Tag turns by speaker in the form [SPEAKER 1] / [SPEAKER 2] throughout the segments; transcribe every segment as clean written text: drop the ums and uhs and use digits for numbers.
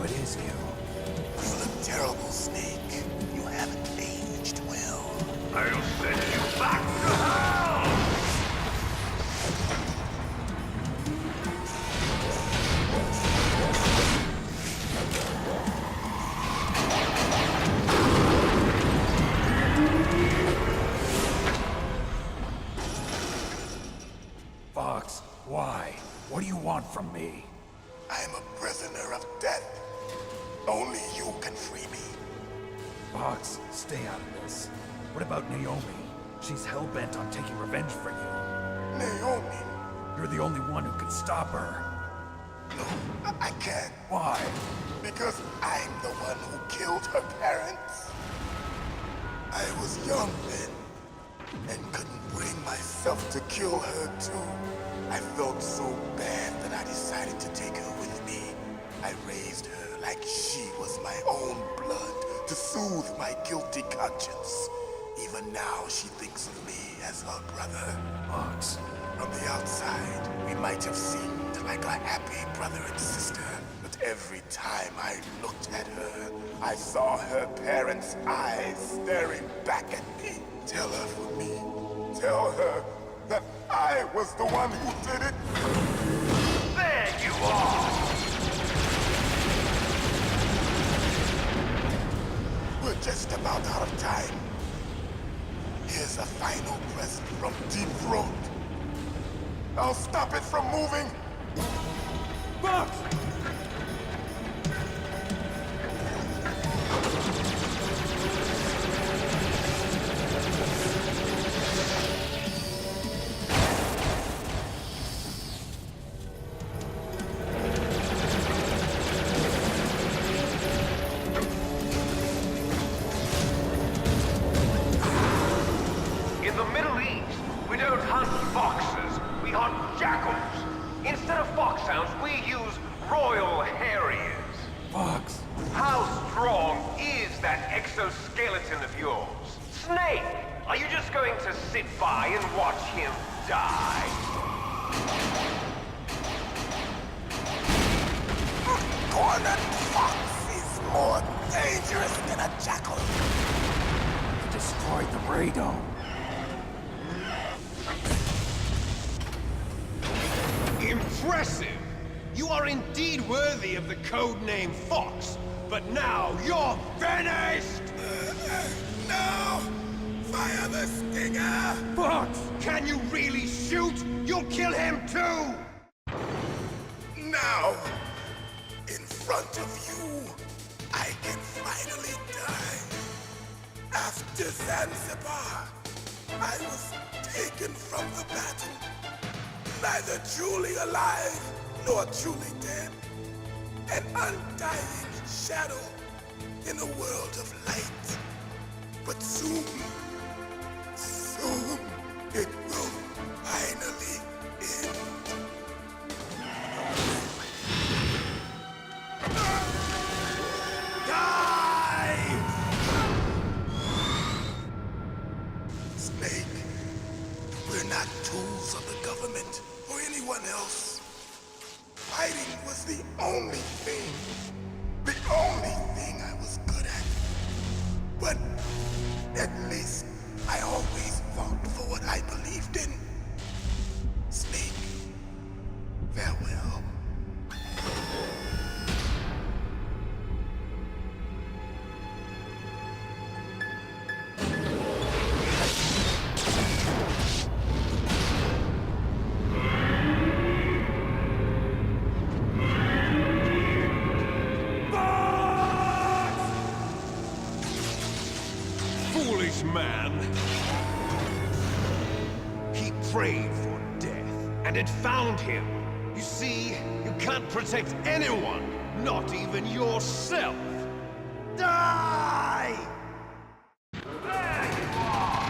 [SPEAKER 1] it is you.
[SPEAKER 2] You look terrible, Snake. You haven't aged well.
[SPEAKER 3] I'll send you back to hell!
[SPEAKER 1] Fox, why? What do you want from me?
[SPEAKER 2] I'm a prisoner of death. Only you can free me.
[SPEAKER 1] Fox, stay out of this. What about Naomi? She's hell-bent on taking revenge for you.
[SPEAKER 2] Naomi?
[SPEAKER 1] You're the only one who can stop her.
[SPEAKER 2] No, I can't.
[SPEAKER 1] Why?
[SPEAKER 2] Because I'm the one who killed her parents. I was young then, and couldn't bring myself to kill her too. I felt so bad that I decided to take her with me. I raised her like she was my own blood to soothe my guilty conscience. Even now, she thinks of me as her brother.
[SPEAKER 1] Fox.
[SPEAKER 2] From the outside, we might have seemed like a happy brother and sister, but every time I looked at her, I saw her parents' eyes staring back at me. Tell her for me. Tell her that I was the one who did it.
[SPEAKER 3] There you are!
[SPEAKER 2] We're just about out of time. Here's a final present from Deep Throat. I'll stop it from moving.
[SPEAKER 1] Fox!
[SPEAKER 3] In the Middle East, we don't hunt foxes, we hunt jackals. Instead of foxhounds, we use royal harriers.
[SPEAKER 1] Fox!
[SPEAKER 3] How strong is that exoskeleton of yours? Snake, are you just going to sit by and watch him die?
[SPEAKER 2] A cornered fox is more dangerous than a jackal.
[SPEAKER 1] You destroyed the radome.
[SPEAKER 4] Impressive! You are indeed worthy of the codename Fox, but now you're finished!
[SPEAKER 2] No! Fire the stinger!
[SPEAKER 1] Fox!
[SPEAKER 4] Can you really shoot? You'll kill him too!
[SPEAKER 2] Now, in front of you, I can finally die. After Zanzibar, I was taken from the battle. Neither truly alive nor truly dead. An undying shadow in a world of light. But soon, soon, it will finally end. Die! Snake, we're not tools of the government or anyone else. Fighting was the only thing I was good at. But at least I always fought for what I believed in. Snake, farewell.
[SPEAKER 4] Foolish man! He prayed for death, and it found him. You see, you can't protect anyone, not even yourself. Die!
[SPEAKER 3] There you are!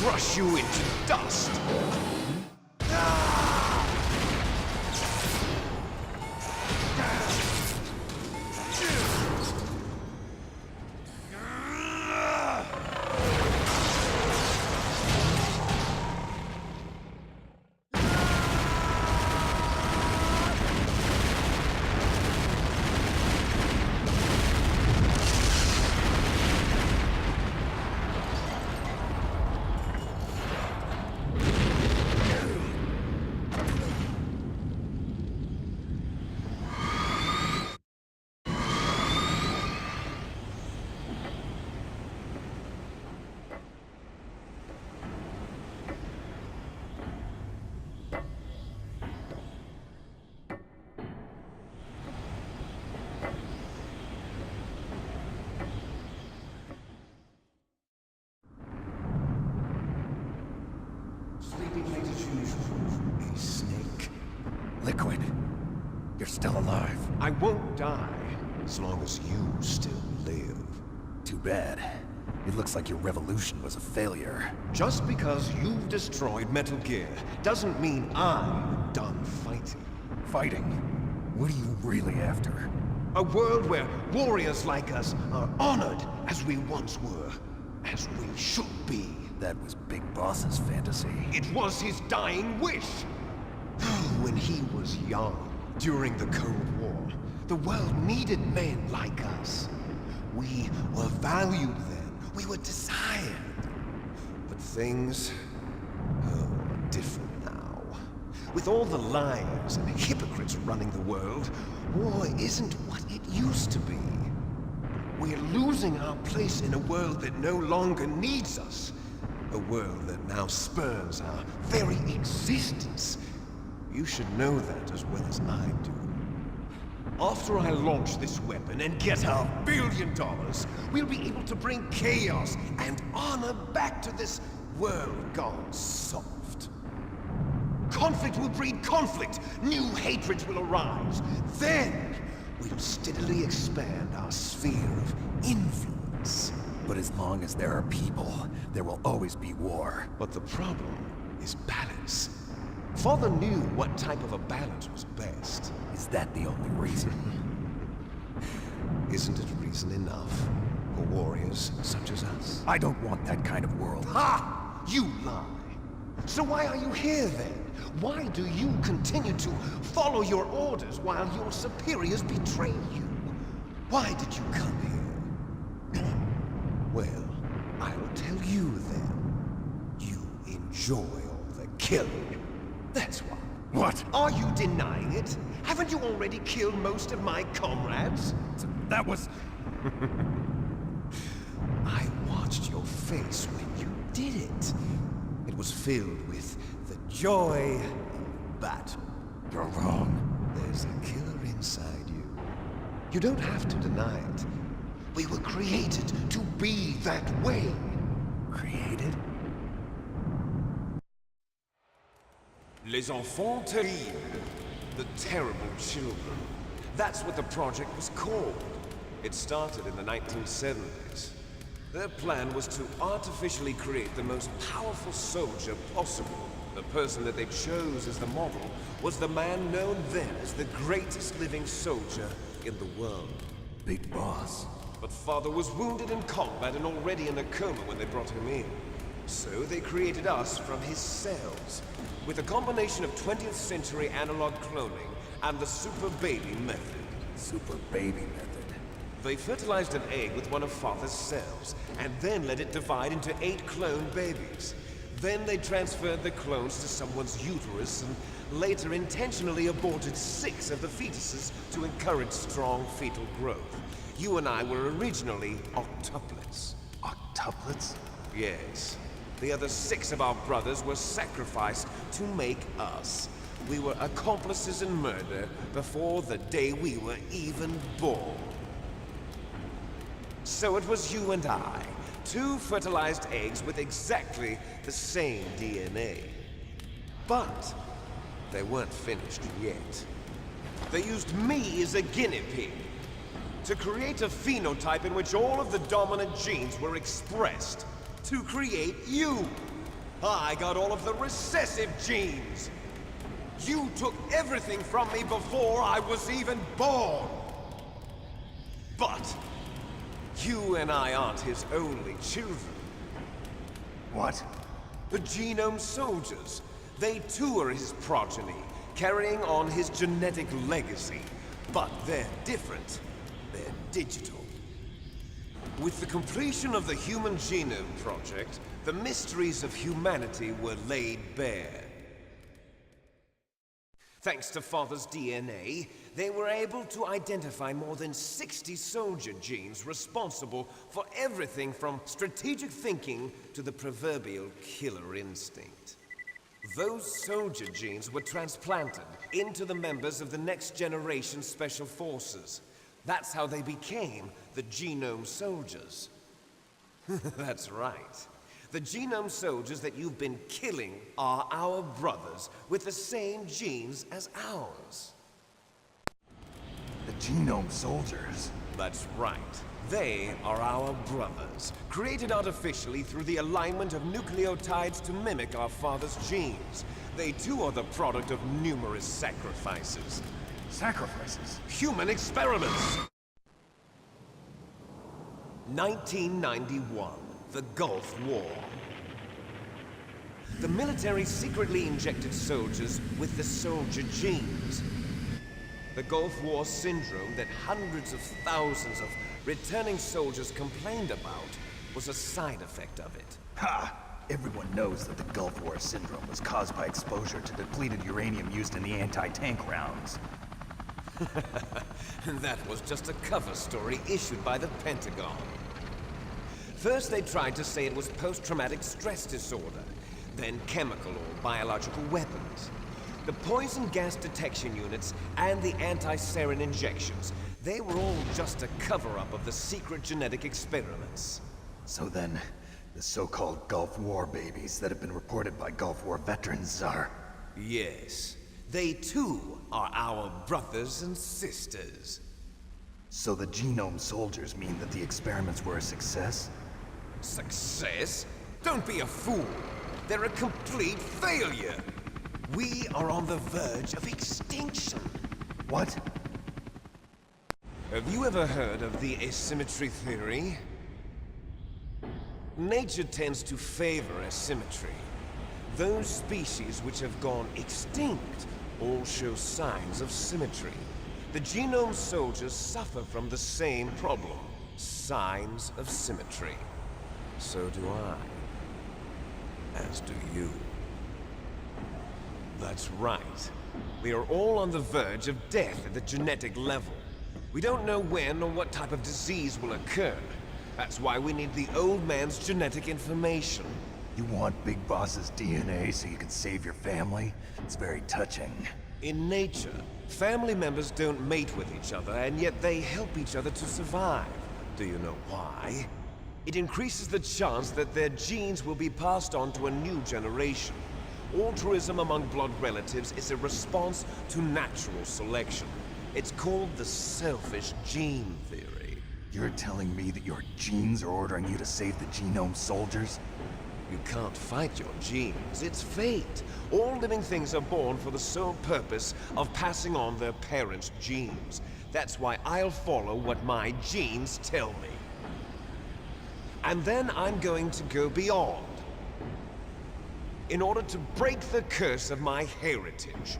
[SPEAKER 4] crush you into dust.
[SPEAKER 1] A snake. Liquid. You're still alive.
[SPEAKER 4] I won't die as long as you still live.
[SPEAKER 1] Too bad. It looks like your revolution was a failure.
[SPEAKER 4] Just because you've destroyed Metal Gear doesn't mean I'm done fighting.
[SPEAKER 1] Fighting? What are you really after?
[SPEAKER 4] A world where warriors like us are honored as we once were, as we should be.
[SPEAKER 1] That was Big Boss's fantasy.
[SPEAKER 4] It was his dying wish. When he was young, during the Cold War, the world needed men like us. We were valued then. We were desired. But things are different now. With all the lies and hypocrites running the world, war isn't what it used to be. We're losing our place in a world that no longer needs us. A world that now spurns our very existence. You should know that as well as I do. After I launch this weapon and get our $1 billion, we'll be able to bring chaos and honor back to this world gone soft. Conflict will breed conflict. New hatreds will arise. Then, we'll steadily expand our sphere of influence.
[SPEAKER 1] But as long as there are people, there will always be war.
[SPEAKER 4] But the problem is balance. Father knew what type of a balance was best.
[SPEAKER 1] Is that the only reason?
[SPEAKER 4] Isn't it reason enough for warriors such as us?
[SPEAKER 1] I don't want that kind of world.
[SPEAKER 4] Ha! You lie. So why are you here then? Why do you continue to follow your orders while your superiors betray you? Why did you come here? Well, I'll tell you then. You enjoy all the killing. That's why.
[SPEAKER 1] What?
[SPEAKER 4] Are you denying it? Haven't you already killed most of my comrades?
[SPEAKER 1] That was...
[SPEAKER 4] I watched your face when you did it. It was filled with the joy of battle.
[SPEAKER 1] You're wrong.
[SPEAKER 4] There's a killer inside you. You don't have to deny it. We were created to be that way.
[SPEAKER 1] Created?
[SPEAKER 3] Les enfants terribles.
[SPEAKER 4] The terrible children. That's what the project was called. It started in the 1970s. Their plan was to artificially create the most powerful soldier possible. The person that they chose as the model was the man known then as the greatest living soldier in the world.
[SPEAKER 1] Big Boss.
[SPEAKER 4] But Father was wounded in combat and already in a coma when they brought him in. So they created us from his cells, with a combination of 20th century analog cloning and the Super Baby method.
[SPEAKER 1] Super Baby method.
[SPEAKER 4] They fertilized an egg with one of Father's cells, and then let it divide into 8 clone babies. Then they transferred the clones to someone's uterus and later intentionally aborted 6 of the fetuses to encourage strong fetal growth. You and I were originally octuplets.
[SPEAKER 1] Octuplets?
[SPEAKER 4] Yes. The other 6 of our brothers were sacrificed to make us. We were accomplices in murder before the day we were even born. So it was you and I, 2 fertilized eggs with exactly the same DNA. But they weren't finished yet. They used me as a guinea pig to create a phenotype in which all of the dominant genes were expressed. To create you. I got all of the recessive genes. You took everything from me before I was even born. But you and I aren't his only children.
[SPEAKER 1] What?
[SPEAKER 4] The Genome Soldiers. They too are his progeny, carrying on his genetic legacy. But they're different. They're digital. With the completion of the Human Genome Project, the mysteries of humanity were laid bare. Thanks to Father's DNA, they were able to identify more than 60 soldier genes responsible for everything from strategic thinking to the proverbial killer instinct. Those soldier genes were transplanted into the members of the next generation Special Forces. That's how they became the Genome Soldiers. That's right. The Genome Soldiers that you've been killing are our brothers with the same genes as ours.
[SPEAKER 1] The Genome Soldiers?
[SPEAKER 4] That's right. They are our brothers, created artificially through the alignment of nucleotides to mimic our father's genes. They too are the product of numerous sacrifices.
[SPEAKER 1] Sacrifices?
[SPEAKER 4] Human experiments! 1991, the Gulf War. The military secretly injected soldiers with the soldier genes. The Gulf War syndrome that hundreds of thousands of returning soldiers complained about was a side effect of it.
[SPEAKER 1] Ha! Everyone knows that the Gulf War syndrome was caused by exposure to depleted uranium used in the anti-tank rounds.
[SPEAKER 4] That was just a cover story issued by the Pentagon. First they tried to say it was post-traumatic stress disorder, then chemical or biological weapons. The poison gas detection units and the anti-sarin injections, they were all just a cover-up of the secret genetic experiments.
[SPEAKER 1] So then, the so-called Gulf War babies that have been reported by Gulf War veterans are...
[SPEAKER 4] Yes, they too are our brothers and sisters.
[SPEAKER 1] So the Genome Soldiers mean that the experiments were a success?
[SPEAKER 4] Success? Don't be a fool. They're a complete failure. We are on the verge of extinction.
[SPEAKER 1] What?
[SPEAKER 4] Have you ever heard of the asymmetry theory? Nature tends to favor asymmetry. Those species which have gone extinct all show signs of symmetry. The Genome Soldiers suffer from the same problem, signs of symmetry. So do I. As do you. That's right. We are all on the verge of death at the genetic level. We don't know when or what type of disease will occur. That's why we need the old man's genetic information.
[SPEAKER 1] You want Big Boss's DNA so you can save your family? It's very touching.
[SPEAKER 4] In nature, family members don't mate with each other, and yet they help each other to survive. Do you know why? It increases the chance that their genes will be passed on to a new generation. Altruism among blood relatives is a response to natural selection. It's called the selfish gene theory.
[SPEAKER 1] You're telling me that your genes are ordering you to save the Genome Soldiers?
[SPEAKER 4] You can't fight your genes. It's fate. All living things are born for the sole purpose of passing on their parents' genes. That's why I'll follow what my genes tell me. And then I'm going to go beyond, in order to break the curse of my heritage.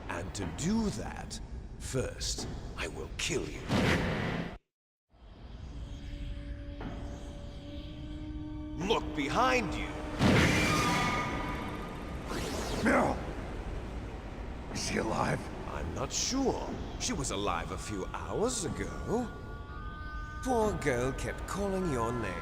[SPEAKER 4] And to do that, first, I will kill you. Look behind you!
[SPEAKER 1] Meryl! Is she alive?
[SPEAKER 4] I'm not sure. She was alive a few hours ago. Poor girl kept calling your name.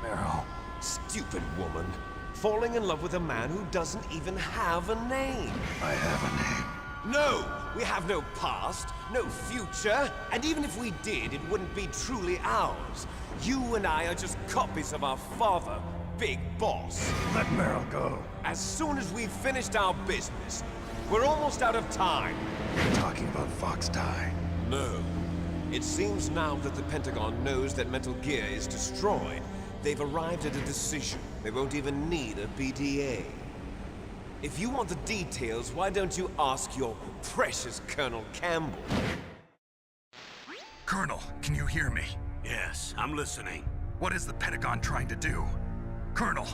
[SPEAKER 1] Meryl.
[SPEAKER 4] Stupid woman. Falling in love with a man who doesn't even have a name.
[SPEAKER 1] I have a name.
[SPEAKER 4] No! We have no past, no future, and even if we did, it wouldn't be truly ours. You and I are just copies of our father, Big Boss.
[SPEAKER 1] Let Meryl go.
[SPEAKER 4] As soon as we've finished our business, we're almost out of time.
[SPEAKER 1] You're talking about Fox Die.
[SPEAKER 4] No. It seems now that the Pentagon knows that Metal Gear is destroyed. They've arrived at a decision. They won't even need a BDA. If you want the details, why don't you ask your precious Colonel Campbell?
[SPEAKER 1] Colonel, can you hear me?
[SPEAKER 5] Yes, I'm listening.
[SPEAKER 1] What is the Pentagon trying to do? Colonel,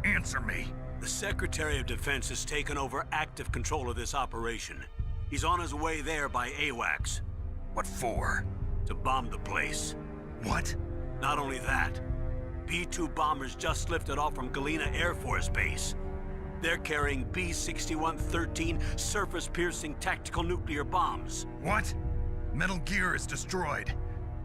[SPEAKER 1] answer me.
[SPEAKER 5] The Secretary of Defense has taken over active control of this operation. He's on his way there by AWACS.
[SPEAKER 1] What for?
[SPEAKER 5] To bomb the place.
[SPEAKER 1] What?
[SPEAKER 5] Not only that, B-2 bombers just lifted off from Galena Air Force Base. They're carrying B-6113 surface-piercing tactical nuclear bombs.
[SPEAKER 1] What? Metal Gear is destroyed.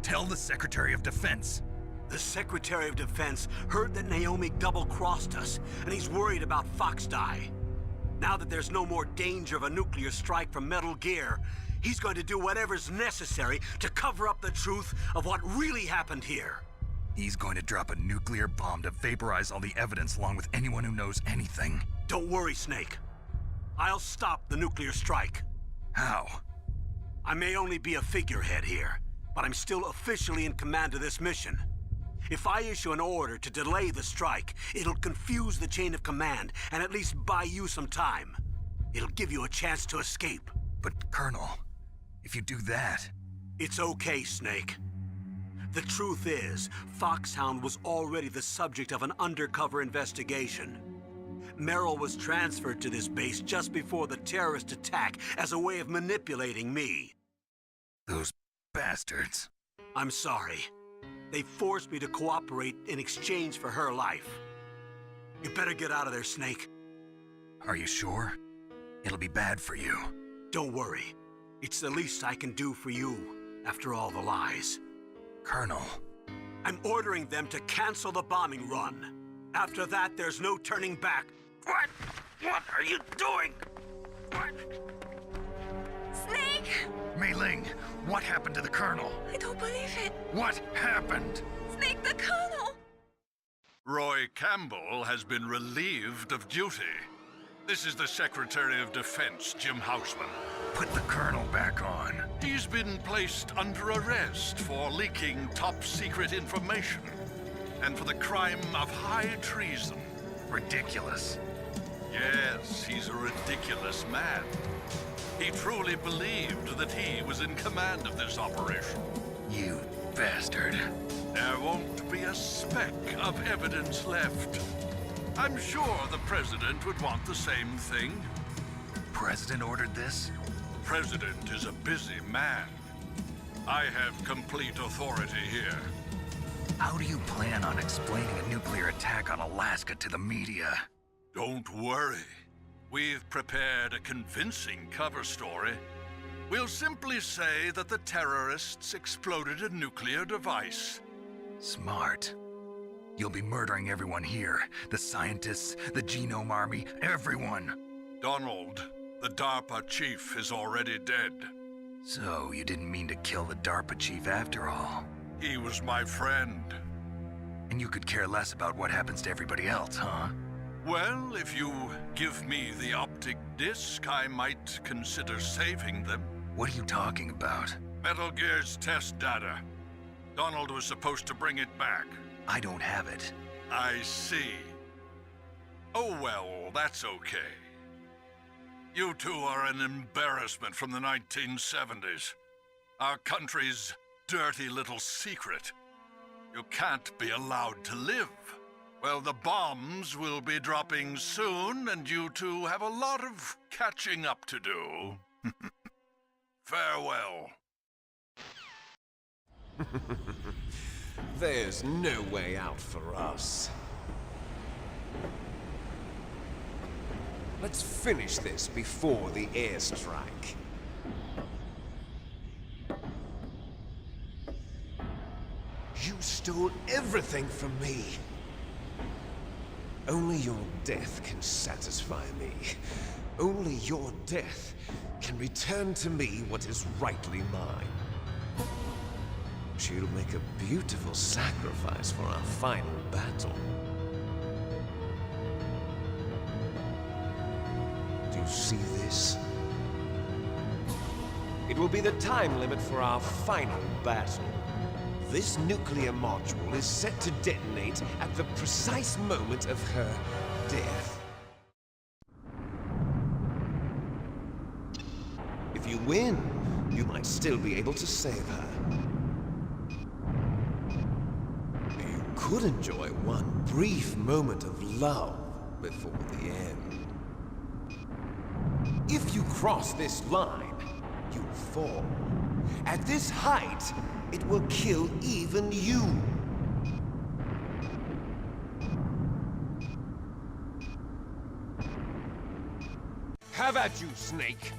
[SPEAKER 1] Tell the Secretary of Defense.
[SPEAKER 5] The Secretary of Defense heard that Naomi double-crossed us, and he's worried about Fox Die. Now that there's no more danger of a nuclear strike from Metal Gear, he's going to do whatever's necessary to cover up the truth of what really happened here.
[SPEAKER 1] He's going to drop a nuclear bomb to vaporize all the evidence along with anyone who knows anything.
[SPEAKER 5] Don't worry, Snake. I'll stop the nuclear strike.
[SPEAKER 1] How?
[SPEAKER 5] I may only be a figurehead here, but I'm still officially in command of this mission. If I issue an order to delay the strike, it'll confuse the chain of command and at least buy you some time. It'll give you a chance to escape.
[SPEAKER 1] But, Colonel, if you do that...
[SPEAKER 5] It's okay, Snake. The truth is, Foxhound was already the subject of an undercover investigation. Merrill was transferred to this base just before the terrorist attack as a way of manipulating me.
[SPEAKER 1] Those bastards.
[SPEAKER 5] I'm sorry. They forced me to cooperate in exchange for her life. You better get out of there, Snake.
[SPEAKER 1] Are you sure? It'll be bad for you.
[SPEAKER 5] Don't worry. It's the least I can do for you, after all the lies.
[SPEAKER 1] Colonel.
[SPEAKER 5] I'm ordering them to cancel the bombing run. After that, there's no turning back. What? What are you doing? What?
[SPEAKER 6] Snake!
[SPEAKER 1] Mei Ling, what happened to the Colonel?
[SPEAKER 6] I don't believe it.
[SPEAKER 1] What happened?
[SPEAKER 6] Snake, the Colonel!
[SPEAKER 7] Roy Campbell has been relieved of duty. This is the Secretary of Defense, Jim Houseman.
[SPEAKER 1] Put the Colonel back on.
[SPEAKER 7] He's been placed under arrest for leaking top-secret information and for the crime of high treason.
[SPEAKER 1] Ridiculous.
[SPEAKER 7] Yes, he's a ridiculous man. He truly believed that he was in command of this operation.
[SPEAKER 1] You bastard.
[SPEAKER 7] There won't be a speck of evidence left. I'm sure the President would want the same thing.
[SPEAKER 1] President ordered this?
[SPEAKER 7] The President is a busy man. I have complete authority here.
[SPEAKER 1] How do you plan on explaining a nuclear attack on Alaska to the media?
[SPEAKER 7] Don't worry. We've prepared a convincing cover story. We'll simply say that the terrorists exploded a nuclear device.
[SPEAKER 1] Smart. You'll be murdering everyone here. The scientists, the Genome Army, everyone.
[SPEAKER 7] Donald, the DARPA chief, is already dead.
[SPEAKER 1] So, you didn't mean to kill the DARPA chief after all.
[SPEAKER 7] He was my friend.
[SPEAKER 1] And you could care less about what happens to everybody else, huh?
[SPEAKER 7] Well, if you give me the optic disc, I might consider saving them.
[SPEAKER 1] What are you talking about?
[SPEAKER 7] Metal Gear's test data. Donald was supposed to bring it back.
[SPEAKER 1] I don't have it.
[SPEAKER 7] I see. Oh well, that's okay. You two are an embarrassment from the 1970s. Our country's dirty little secret. You can't be allowed to live. Well, the bombs will be dropping soon, and you two have a lot of catching up to do. Farewell.
[SPEAKER 4] There's no way out for us. Let's finish this before the airstrike. You stole everything from me. Only your death can satisfy me. Only your death can return to me what is rightly mine. She'll make a beautiful sacrifice for our final battle. Do you see this? It will be the time limit for our final battle. This nuclear module is set to detonate at the precise moment of her death. If you win, you might still be able to save her. You could enjoy one brief moment of love before the end. If you cross this line, you'll fall. At this height, it will kill even you. Have at you, Snake.